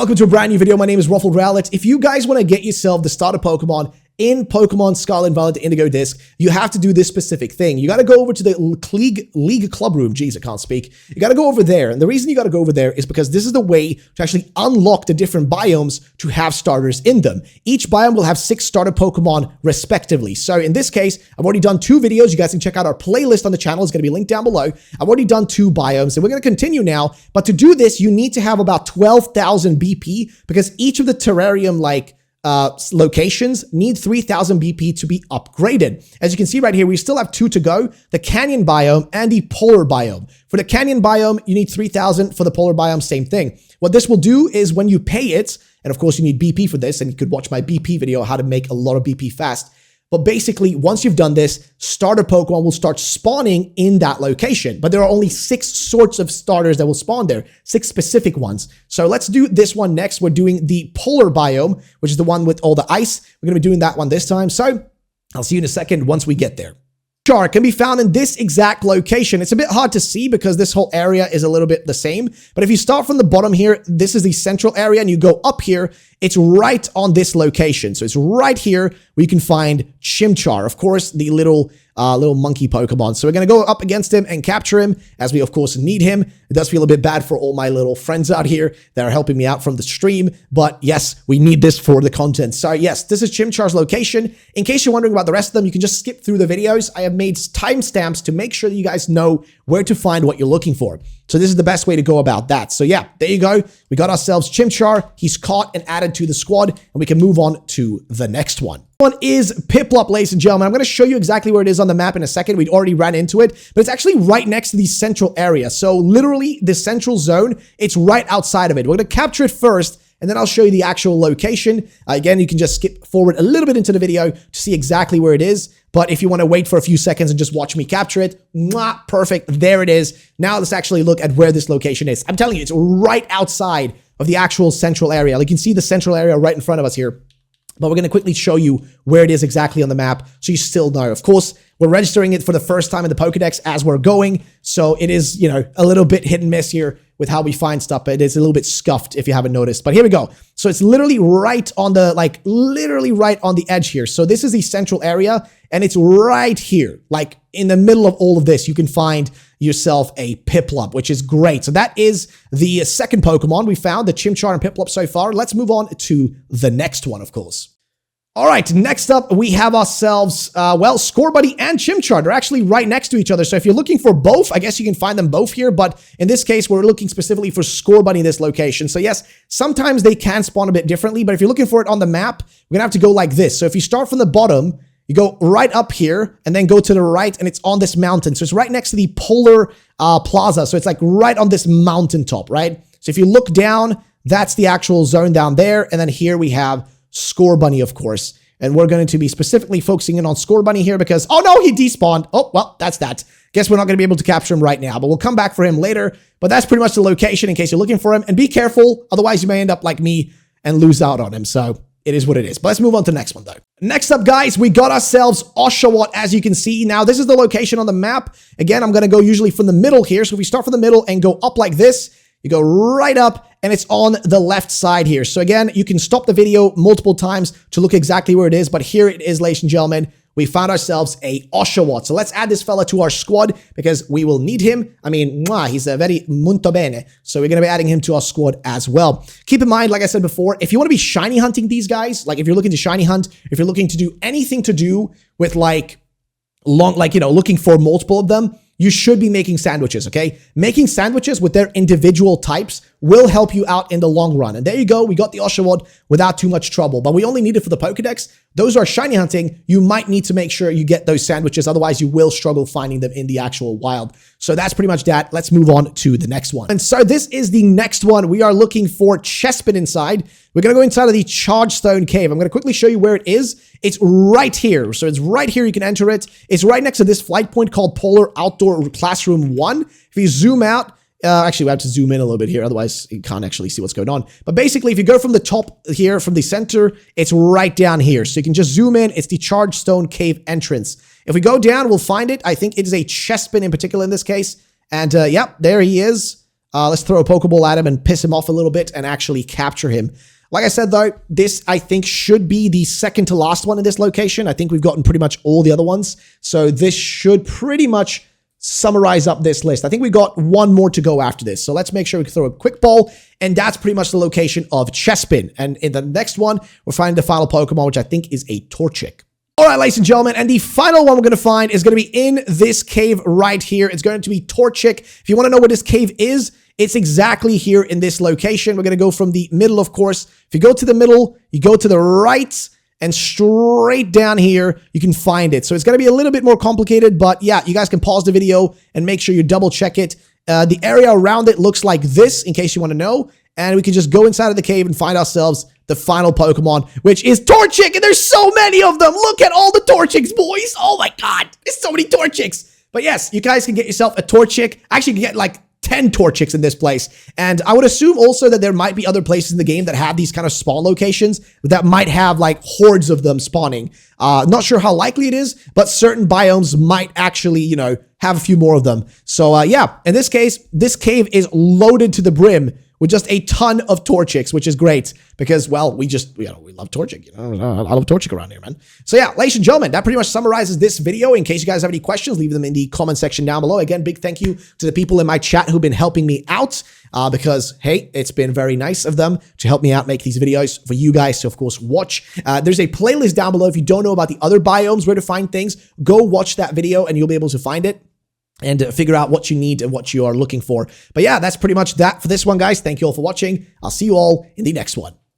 welcome to a brand new video. My name is Ruffled Rowlet. If you guys want to get yourself the starter Pokemon in Pokemon Scarlet and Violet Indigo Disc, you have to do this specific thing. You got to go over to the League Club Room. Jeez, I can't speak. You got to go over there. And the reason you got to go over there is because this is the way to actually unlock the different biomes to have starters in them. Each biome will have 6 starter Pokemon respectively. So in this case, I've already done 2 videos. You guys can check out our playlist on the channel. It's going to be linked down below. I've already done 2 biomes and we're going to continue now. But to do this, you need to have about 12,000 BP because each of the terrarium locations need 3,000 BP to be upgraded. As you can see right here, we still have 2 to go, the Canyon biome and the Polar biome. For the Canyon biome, you need 3,000. For the Polar biome, same thing. What this will do is when you pay it, and of course you need BP for this, and you could watch my BP video, how to make a lot of BP fast. But basically, once you've done this, starter Pokemon will start spawning in that location. But there are only 6 sorts of starters that will spawn there, 6 specific ones. So let's do this one next. We're doing the Polar biome, which is the one with all the ice. We're going to be doing that one this time. So I'll see you in a second once we get there. Chimchar can be found in this exact location. It's a bit hard to see because this whole area is a little bit the same. But if you start from the bottom here, this is the central area, and you go up here, it's right on this location. So it's right here where you can find Chimchar. Of course, the little monkey Pokemon. So we're going to go up against him and capture him as we, of course, need him. It does feel a bit bad for all my little friends out here that are helping me out from the stream. But yes, we need this for the content. So yes, this is Chimchar's location. In case you're wondering about the rest of them, you can just skip through the videos. I have made timestamps to make sure that you guys know where to find what you're looking for. So this is the best way to go about that. So yeah, there you go. We got ourselves Chimchar. He's caught and added to the squad, and we can move on to the next one. One is Piplup, ladies and gentlemen. I'm going to show you exactly where it is on the map in a second. We already ran into it, but it's actually right next to the central area. So literally the central zone, it's right outside of it. We're going to capture it first, and then I'll show you the actual location. Again, you can just skip forward a little bit into the video to see exactly where it is. But if you want to wait for a few seconds and just watch me capture it, perfect. There it is. Now let's actually look at where this location is. I'm telling you, it's right outside of the actual central area. You can see the central area right in front of us here. But we're going to quickly show you where it is exactly on the map so you still know. Of course, we're registering it for the first time in the Pokedex as we're going. So it is, a little bit hit and miss here with how we find stuff. It is a little bit scuffed if you haven't noticed. But here we go. So it's literally right on the, literally right on the edge here. So this is the central area and it's right here. Like in the middle of all of this, you can find yourself a Piplup, which is great. So that is the second Pokemon we found, the Chimchar and Piplup so far. Let's move on to the next one, of course. All right, next up, we have ourselves, Scorbunny and Chimchar. They're actually right next to each other. So if you're looking for both, I guess you can find them both here. But in this case, we're looking specifically for Scorbunny in this location. So yes, sometimes they can spawn a bit differently. But if you're looking for it on the map, we're going to have to go like this. So if you start from the bottom, you go right up here and then go to the right, and it's on this mountain. So it's right next to the Polar Plaza. So it's like right on this mountaintop, right? So if you look down, that's the actual zone down there. And then here we have Scorbunny, of course. And we're going to be specifically focusing in on Scorbunny here because, oh no, he despawned. Oh, well, that's that. Guess we're not going to be able to capture him right now, but we'll come back for him later. But that's pretty much the location in case you're looking for him. And be careful, otherwise you may end up like me and lose out on him. So it is what it is. But let's move on to the next one, though. Next up, guys, we got ourselves Oshawott, as you can see. Now, this is the location on the map. Again, I'm going to go usually from the middle here. So if we start from the middle and go up like this, you go right up, and it's on the left side here. So again, you can stop the video multiple times to look exactly where it is. But here it is, ladies and gentlemen. We found ourselves a Oshawott. So let's add this fella to our squad because we will need him. I mean, he's a very molto bene. So we're going to be adding him to our squad as well. Keep in mind, like I said before, if you want to be shiny hunting these guys, like if you're looking to shiny hunt, if you're looking to do anything to do with looking for multiple of them, you should be making sandwiches, okay? Making sandwiches with their individual types will help you out in the long run. And there you go. We got the Oshawott without too much trouble. But we only need it for the Pokedex. Those are shiny hunting. You might need to make sure you get those sandwiches. Otherwise, you will struggle finding them in the actual wild. So that's pretty much that. Let's move on to the next one. And so this is the next one. We are looking for Chespin inside. We're going to go inside of the Chargestone Cave. I'm going to quickly show you where it is. It's right here. So it's right here. You can enter it. It's right next to this flight point called Polar Outdoor Classroom 1. If you zoom out, actually, we have to zoom in a little bit here. Otherwise, you can't actually see what's going on. But basically, if you go from the top here, from the center, it's right down here. So you can just zoom in. It's the Chargestone Cave entrance. If we go down, we'll find it. I think it is a Chespin in particular in this case. And yep, there he is. Let's throw a Pokeball at him and piss him off a little bit and actually capture him. Like I said, though, this, I think, should be the second to last one in this location. I think we've gotten pretty much all the other ones. So this should pretty much summarize up this list. I think we got one more to go after this. So let's make sure we can throw a quick ball. And that's pretty much the location of Chespin. And in the next one, we're finding the final Pokemon, which I think is a Torchic. All right, ladies and gentlemen, and the final one we're going to find is going to be in this cave right here. It's going to be Torchic. If you want to know where this cave is, it's exactly here in this location. We're going to go from the middle, of course. If you go to the middle, you go to the right, and straight down here, you can find it. So it's going to be a little bit more complicated, but yeah, you guys can pause the video and make sure you double check it. The area around it looks like this, in case you want to know. And we can just go inside of the cave and find ourselves the final Pokemon, which is Torchic. And there's so many of them. Look at all the Torchics, boys. Oh my God. There's so many Torchics. But yes, you guys can get yourself a Torchic. Actually, you can get like 10 Torchics in this place. And I would assume also that there might be other places in the game that have these kind of spawn locations that might have like hordes of them spawning. Not sure how likely it is, but certain biomes might actually, you know, have a few more of them. So yeah, in this case, this cave is loaded to the brim with just a ton of Torchics, which is great because, well, we love Torchic. You know, I love Torchic around here, man. So yeah, ladies and gentlemen, that pretty much summarizes this video. In case you guys have any questions, leave them in the comment section down below. Again, big thank you to the people in my chat who've been helping me out because, hey, it's been very nice of them to help me out make these videos for you guys to, of course, watch. There's a playlist down below. If you don't know about the other biomes, where to find things, go watch that video and you'll be able to find it and figure out what you need and what you are looking for. But yeah, that's pretty much that for this one, guys. Thank you all for watching. I'll see you all in the next one.